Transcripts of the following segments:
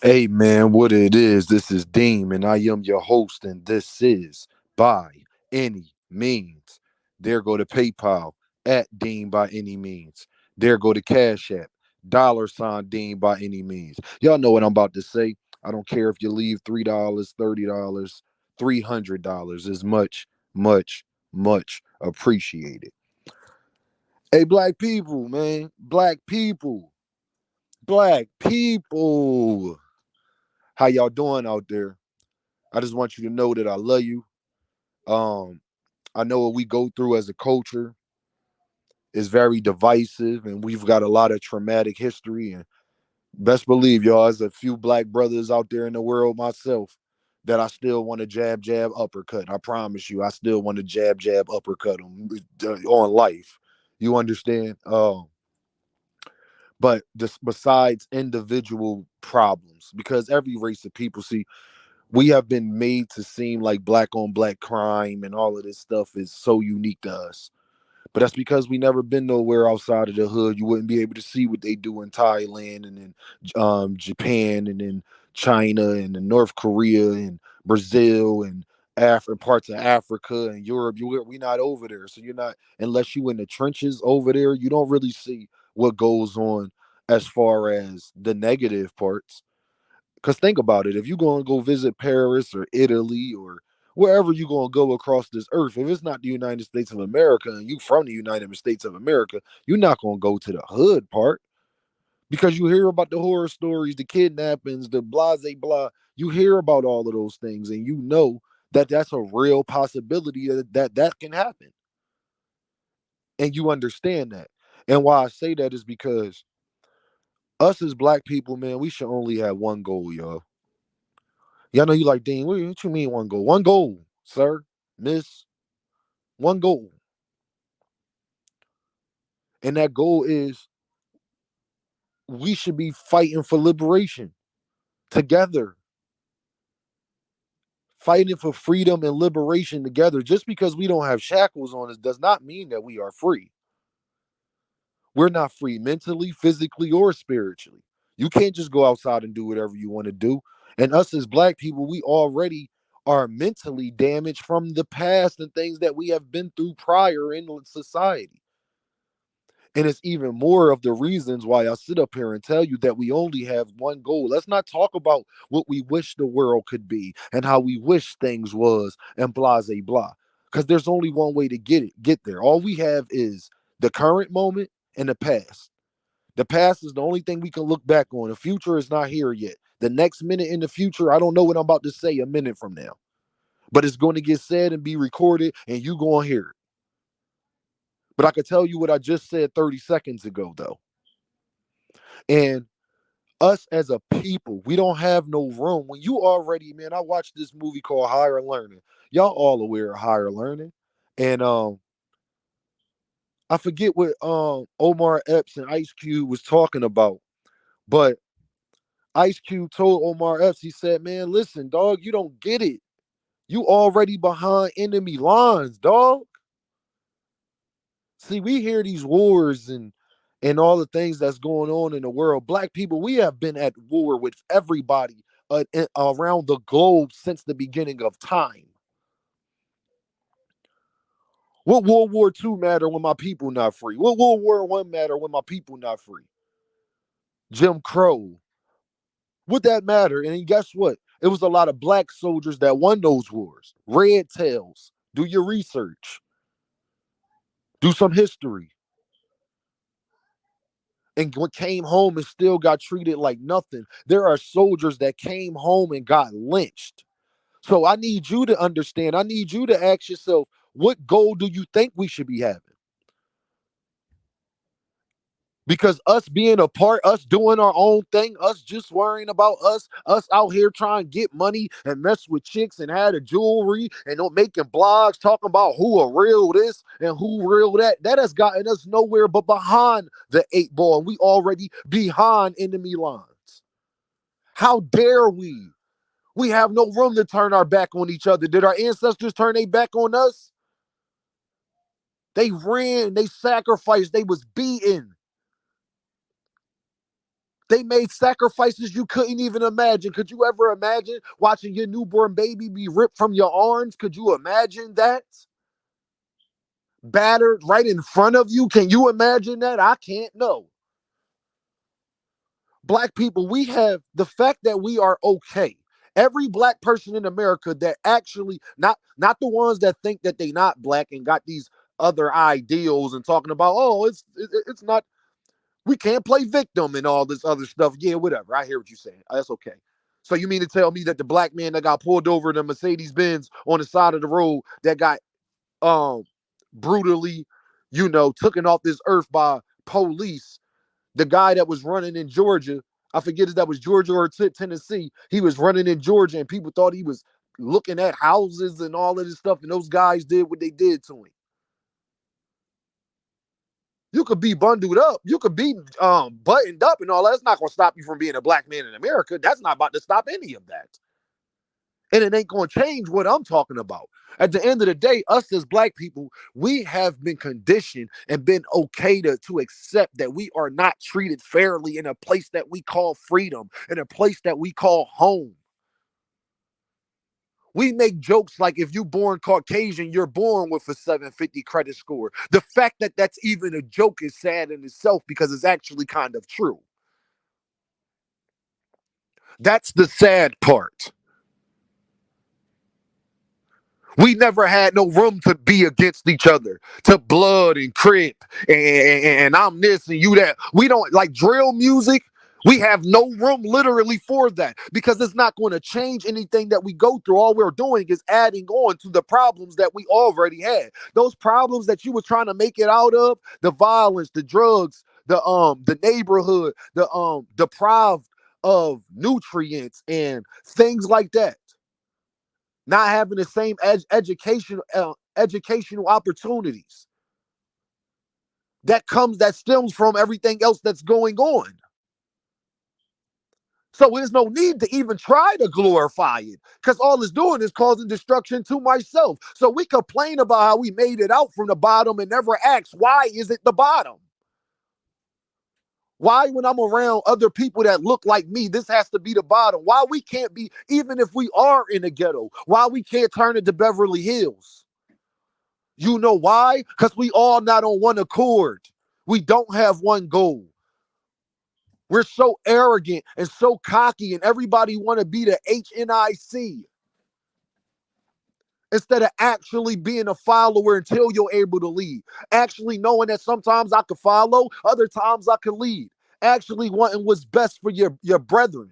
Hey man, what it is, this is Deem, and I am your host, and this is By Any Means. There go to PayPal at Deem by any means. There go to Cash App, $ Deem by any means. Y'all know what I'm about to say. I don't care if you leave $3, $30, $300 is much appreciated. Hey, black people, man. Black people. Black people. How y'all doing out there? I just want you to know that I love you. Um, I know what we go through as a culture is very divisive, and we've got a lot of traumatic history. And best believe, y'all, there's a few black brothers out there in the world myself that I still want to jab, uppercut. I promise you, I still want to jab, uppercut them on life. You understand? But just besides individual problems, because every race of people, see, we have been made to seem like black on black crime and all of this stuff is so unique to us. But that's because we never been nowhere outside of the hood. You wouldn't be able to see what they do in Thailand and in Japan and in China and in North Korea and Brazil and parts of Africa and Europe. We're not over there, so you're not, unless you in the trenches over there. You don't really see what goes on as far as the negative parts. Because think about it, if you're going to go visit Paris or Italy or wherever you're going to go across this earth, if it's not the United States of America and you from the United States of America, you're not going to go to the hood part because you hear about the horror stories, the kidnappings, the blase blah. You hear about all of those things and you know that that's a real possibility that can happen. And you understand that. And why I say that is because us as black people, man, we should only have one goal, y'all. Y'all know you like Dean. What you mean one goal? One goal, sir, miss. One goal. And that goal is we should be fighting for liberation together. Fighting for freedom and liberation together. Just because we don't have shackles on us does not mean that we are free. We're not free mentally, physically, or spiritually. You can't just go outside and do whatever you want to do. And us as black people, we already are mentally damaged from the past and things that we have been through prior in society. And it's even more of the reasons why I sit up here and tell you that we only have one goal. Let's not talk about what we wish the world could be and how we wish things was and blah, blah, blah. Because there's only one way to get there. All we have is the current moment and the past. The past is the only thing we can look back on. The future is not here yet. The next minute in the future, I don't know what I'm about to say a minute from now. But it's going to get said and be recorded, and you going to hear it. But I could tell you what I just said 30 seconds ago, though. And us as a people, we don't have no room. When you already, man, I watched this movie called Higher Learning. Y'all all aware of Higher Learning. And I forget what Omar Epps and Ice Cube was talking about, but Ice Cube told Omar Epps, he said, man, listen, dog, you don't get it. You already behind enemy lines, dog. See, we hear these wars and all the things that's going on in the world. Black people, we have been at war with everybody around the globe since the beginning of time. What World War II matter when my people not free? What World War One matter when my people not free? Jim Crow. Would that matter? And guess what? It was a lot of black soldiers that won those wars. Red tails. Do your research. Do some history. And what came home and still got treated like nothing. There are soldiers that came home and got lynched. So I need you to understand. I need you to ask yourself, what goal do you think we should be having? Because us being apart, us doing our own thing, us just worrying about us out here trying to get money and mess with chicks and have the jewelry and making blogs talking about who a real this and who real that. That has gotten us nowhere but behind the 8 ball. And we already behind enemy lines. How dare we? We have no room to turn our back on each other. Did our ancestors turn their back on us? They ran, they sacrificed, they was beaten. They made sacrifices you couldn't even imagine. Could you ever imagine watching your newborn baby be ripped from your arms? Could you imagine that? Battered right in front of you? Can you imagine that? I can't know. Black people, we have the fact that we are okay. Every black person in America that actually not the ones that think that they not black and got these other ideals and talking about, oh, it's not, we can't play victim and all this other stuff. Yeah, whatever. I hear what you're saying. That's okay. So you mean to tell me that the black man that got pulled over in a Mercedes Benz on the side of the road that got um brutally, taken off this earth by police, the guy that was running in Georgia, I forget if that was Georgia or Tennessee, he was running in Georgia and people thought he was looking at houses and all of this stuff, and those guys did what they did to him. You could be bundled up. You could be buttoned up and all that. That's not going to stop you from being a black man in America. That's not about to stop any of that. And it ain't going to change what I'm talking about. At the end of the day, us as black people, we have been conditioned and been okay to accept that we are not treated fairly in a place that we call freedom, in a place that we call home. We make jokes like if you're born Caucasian, you're born with a 750 credit score. The fact that that's even a joke is sad in itself because it's actually kind of true. That's the sad part. We never had no room to be against each other, to blood and crip, and I'm this and you that. We don't like drill music. We have no room literally for that because it's not going to change anything that we go through. All we're doing is adding on to the problems that we already had. Those problems that you were trying to make it out of, the violence, the drugs, the neighborhood, the deprived of nutrients and things like that, not having the same educational opportunities that stems from everything else that's going on. So there's no need to even try to glorify it because all it's doing is causing destruction to myself. So we complain about how we made it out from the bottom and never ask, why is it the bottom? Why, when I'm around other people that look like me, this has to be the bottom? Why we can't be, even if we are in the ghetto, why we can't turn it to Beverly Hills? You know why? Because we all not on one accord. We don't have one goal. We're so arrogant and so cocky, and everybody want to be the HNIC instead of actually being a follower until you're able to lead. Actually knowing that sometimes I can follow, other times I can lead. Actually wanting what's best for your brethren.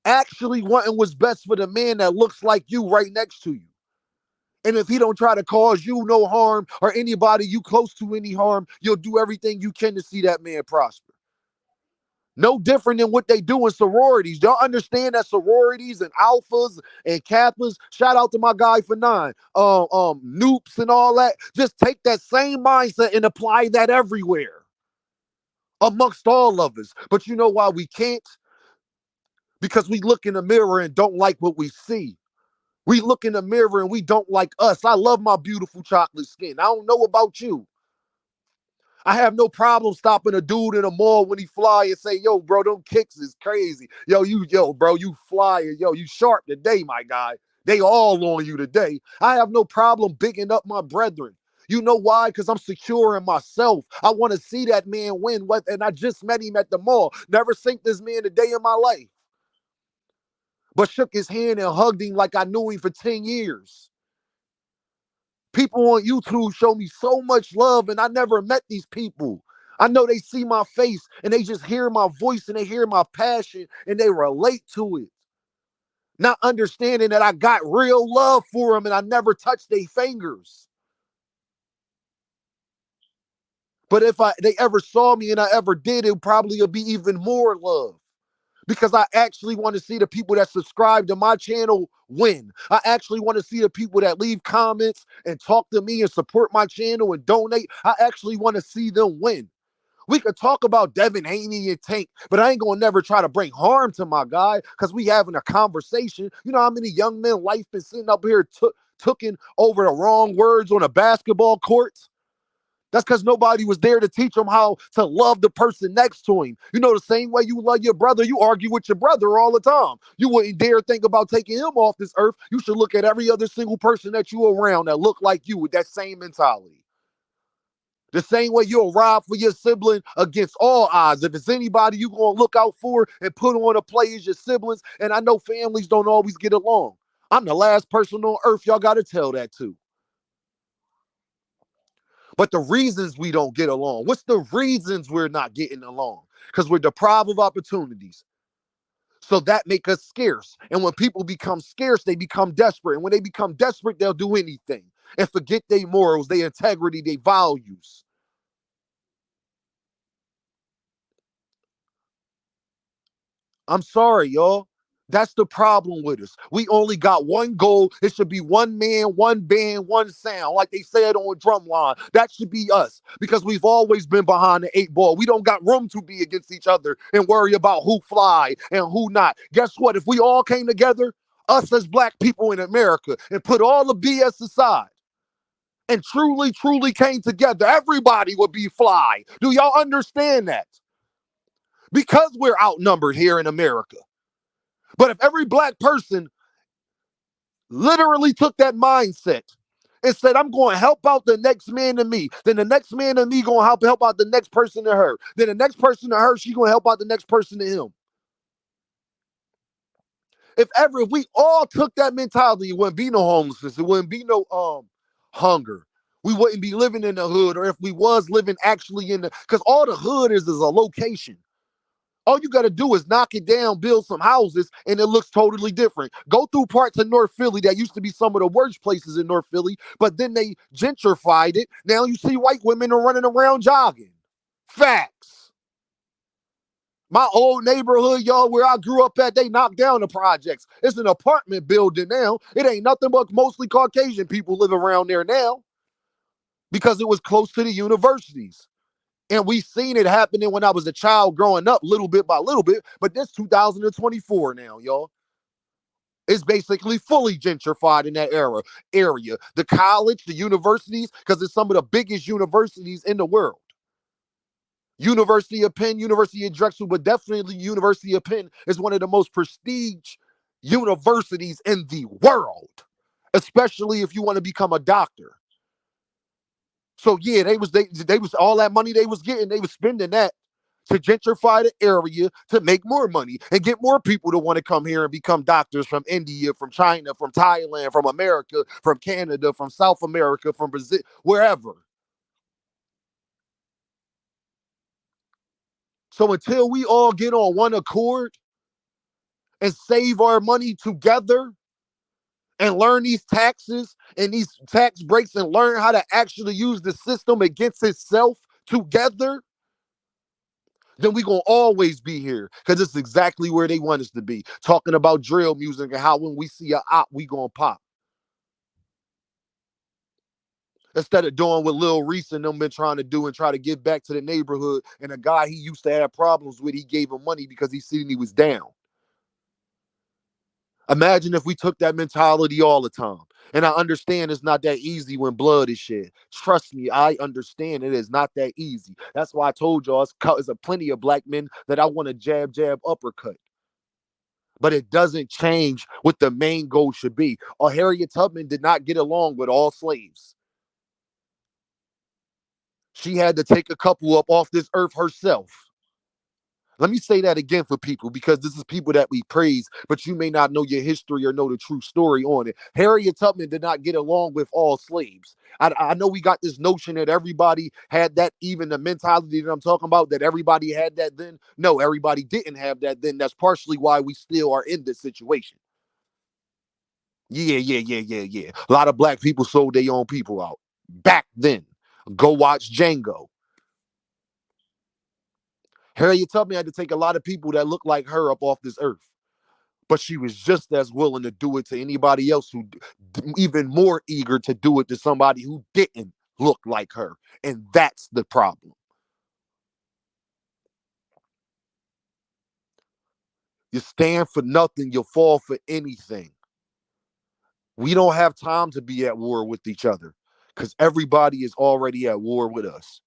Actually wanting what's best for the man that looks like you right next to you. And if he don't try to cause you no harm or anybody you close to any harm, you'll do everything you can to see that man prosper. No different than what they do in sororities. Y'all understand that sororities and alphas and kappas, shout out to my guy for 9, noops and all that. Just take that same mindset and apply that everywhere amongst all of us. But you know why we can't? Because we look in the mirror and don't like what we see. We look in the mirror and we don't like us. I love my beautiful chocolate skin. I don't know about you. I have no problem stopping a dude in a mall when he fly and say, yo, bro, them kicks is crazy. Bro, you fly. Yo, you sharp today, my guy. They all on you today. I have no problem bigging up my brethren. You know why? Because I'm secure in myself. I want to see that man win. And I just met him at the mall. Never seen this man a day in my life. But shook his hand and hugged him like I knew him for 10 years. People on YouTube show me so much love, and I never met these people. I know they see my face, and they just hear my voice, and they hear my passion, and they relate to it. Not understanding that I got real love for them, and I never touched their fingers. But if they ever saw me and I ever did, it probably would be even more love. Because I actually want to see the people that subscribe to my channel win. I actually want to see the people that leave comments and talk to me and support my channel and donate. I actually want to see them win. We could talk about Devin Haney and Tank, but I ain't going to never try to bring harm to my guy because we having a conversation. You know how many young men life been sitting up here tooking over the wrong words on a basketball court? That's because nobody was there to teach him how to love the person next to him. You know, the same way you love your brother, you argue with your brother all the time. You wouldn't dare think about taking him off this earth. You should look at every other single person that you around that look like you with that same mentality. The same way you'll ride for your sibling against all odds. If it's anybody you gonna look out for and put on a play as your siblings, and I know families don't always get along. I'm the last person on earth y'all gotta tell that to. But the reasons we don't get along, what's the reasons we're not getting along? Because we're deprived of opportunities. So that make us scarce. And when people become scarce, they become desperate. And when they become desperate, they'll do anything and forget their morals, their integrity, their values. I'm sorry, y'all. That's the problem with us. We only got one goal. It should be one man, one band, one sound, like they said on Drumline. That should be us because we've always been behind the eight ball. We don't got room to be against each other and worry about who fly and who not. Guess what? If we all came together, us as black people in America, and put all the BS aside and truly, truly came together, everybody would be fly. Do y'all understand that? Because we're outnumbered here in America. But if every black person literally took that mindset and said, I'm going to help out the next man to me, then the next man to me going to help out the next person to her. Then the next person to her, she going to help out the next person to him. If we all took that mentality, it wouldn't be no homelessness. It wouldn't be no hunger. We wouldn't be living in the hood, or if we was living actually in the, because all the hood is a location. All you got to do is knock it down, build some houses, and it looks totally different. Go through parts of North Philly that used to be some of the worst places in North Philly, but then they gentrified it. Now you see white women are running around jogging. Facts. My old neighborhood, y'all, where I grew up at, they knocked down the projects. It's an apartment building now. It ain't nothing but mostly Caucasian people live around there now because it was close to the universities. And we seen it happening when I was a child growing up, little bit by little bit. But this 2024 now, y'all. It's basically fully gentrified in that area. The college, the universities, because it's some of the biggest universities in the world. University of Penn, University of Drexel, but definitely University of Penn is one of the most prestige universities in the world, especially if you want to become a doctor. So yeah, they was all that money they was getting, they was spending that to gentrify the area to make more money and get more people to want to come here and become doctors from India, from China, from Thailand, from America, from Canada, from South America, from Brazil, wherever. So until we all get on one accord and save our money together and learn these taxes and these tax breaks and learn how to actually use the system against itself together, then we gonna always be here because it's exactly where they want us to be. Talking about drill music and how when we see a op, we gonna pop. Instead of doing what Lil Reese and them been trying to do and try to give back to the neighborhood. And a guy he used to have problems with, he gave him money because he seen he was down. Imagine if we took that mentality all the time. And I understand it's not that easy when blood is shed. Trust me, I understand it is not that easy. That's why I told y'all it's a plenty of black men that I want to jab, jab, uppercut. But it doesn't change what the main goal should be. Or Harriet Tubman did not get along with all slaves. She had to take a couple up off this earth herself. Let me say that again for people because this is people that we praise, but you may not know your history or know the true story on it. Harriet Tubman did not get along with all slaves. I know we got this notion that everybody had that, even the mentality that I'm talking about, that everybody had that then. No, everybody didn't have that then. That's partially why we still are in this situation. Yeah. A lot of black people sold their own people out back then. Go watch Django. Harriet Tubman had to take a lot of people that looked like her up off this earth. But she was just as willing to do it to anybody else who even more eager to do it to somebody who didn't look like her. And that's the problem. You stand for nothing, you'll fall for anything. We don't have time to be at war with each other because everybody is already at war with us.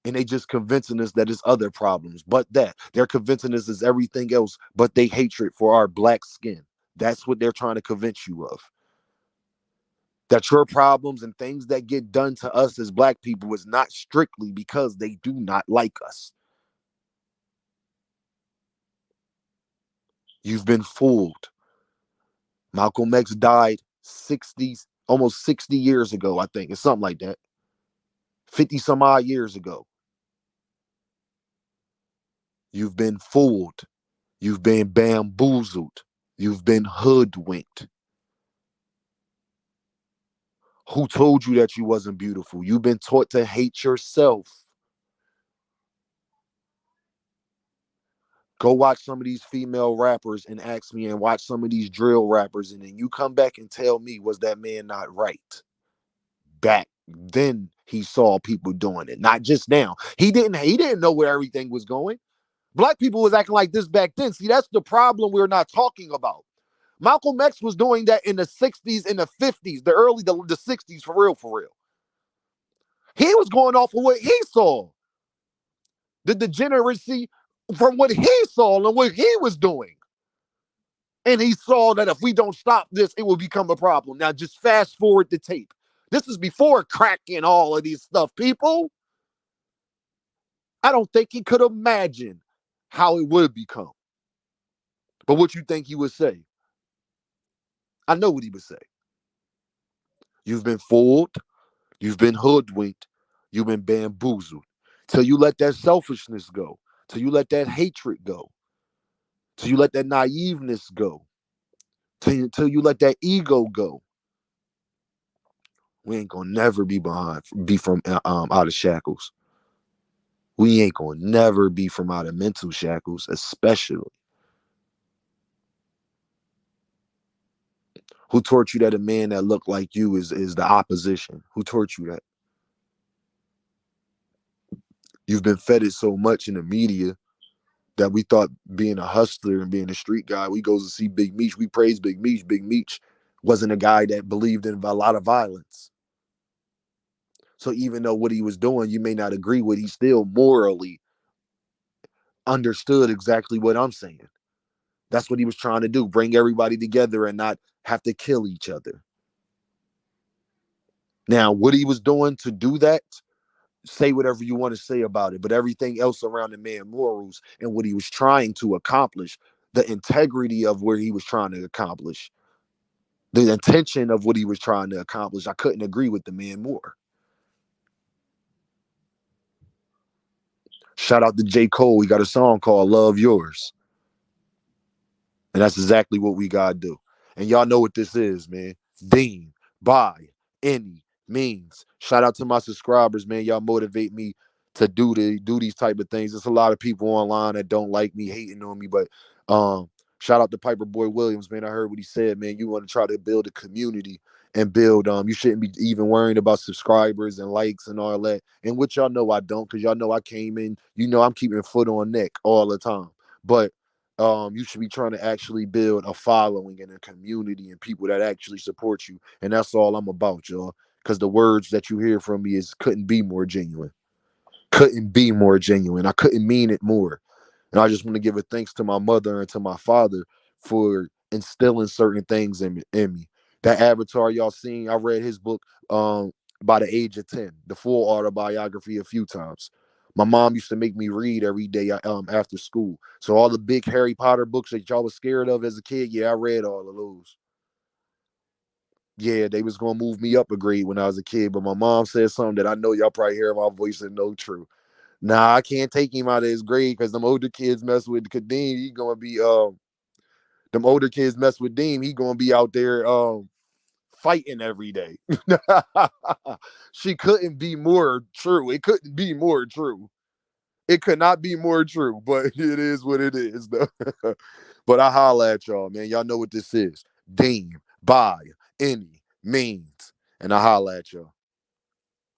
And they just convincing us that it's other problems, but that they're convincing us is everything else, but they hatred for our black skin. That's what they're trying to convince you of. That your problems and things that get done to us as black people is not strictly because they do not like us. You've been fooled. Malcolm X died 60, almost 60 years ago, I think. It's something like that. 50 some odd years ago. You've been fooled. You've been bamboozled. You've been hoodwinked. Who told you that you wasn't beautiful? You've been taught to hate yourself. Go watch some of these female rappers and ask me, and watch some of these drill rappers, and then you come back and tell me, was that man not right? Back then he saw people doing it, not just now. He didn't know where everything was going. Black people was acting like this back then. See, that's the problem we're not talking about. Malcolm X was doing that in the 60s and the 50s, the 60s, for real, for real. He was going off of what he saw. The degeneracy from what he saw and what he was doing. And he saw that if we don't stop this, it will become a problem. Now, just fast forward the tape. This is before crack and all of these stuff, people. I don't think he could imagine how it would become. But what you think he would say? I know what he would say. You've been fooled. You've been hoodwinked. You've been bamboozled. Till you let that selfishness go. Till you let that hatred go. Till you let that naiveness go. Till you let that ego go. We ain't gonna never be from out of shackles. We ain't gonna never be from out of mental shackles, especially. Who taught you that a man that looked like you is the opposition? Who taught you that? You've been fed it so much in the media that we thought being a hustler and being a street guy, we go to see Big Meech, we praise Big Meech. Big Meech wasn't a guy that believed in a lot of violence. So even though what he was doing, you may not agree with, he still morally understood exactly what I'm saying. That's what he was trying to do, bring everybody together and not have to kill each other. Now, what he was doing to do that, say whatever you want to say about it, but everything else around the man morals and what he was trying to accomplish, the integrity of where he was trying to accomplish, the intention of what he was trying to accomplish, I couldn't agree with the man more. Shout out to J. Cole. He got a song called Love Yours. And that's exactly what we gotta do. And y'all know what this is, man. Dean, by any means. Shout out to my subscribers, man. Y'all motivate me to do these type of things. There's a lot of people online that don't like me, hating on me, but shout out to Piper Boy Williams, man. I heard what he said, man. You want to try to build a community and build you shouldn't be even worrying about subscribers and likes and all that. And which y'all know I don't, because y'all know I came in, I'm keeping foot on neck all the time. But you should be trying to actually build a following and a community and people that actually support you. And that's all I'm about, y'all. Because the words that you hear from me couldn't be more genuine. Couldn't be more genuine. I couldn't mean it more. And I just want to give a thanks to my mother and to my father for instilling certain things in me. That Avatar y'all seen, I read his book by the age of 10, the full autobiography a few times. My mom used to make me read every day after school. So all the big Harry Potter books that y'all was scared of as a kid, yeah, I read all of those. Yeah, they was gonna move me up a grade when I was a kid, but my mom said something that I know y'all probably hear my voice and know true. Nah, I can't take him out of his grade because them older kids mess with Kadeem. He gonna be them older kids mess with Dean. He gonna be out there fighting every day. She couldn't be more true. It couldn't be more true. It could not be more true, but it is what it is, though. But I holla at y'all, man. Y'all know what this is. Dean by any means. And I holla at y'all.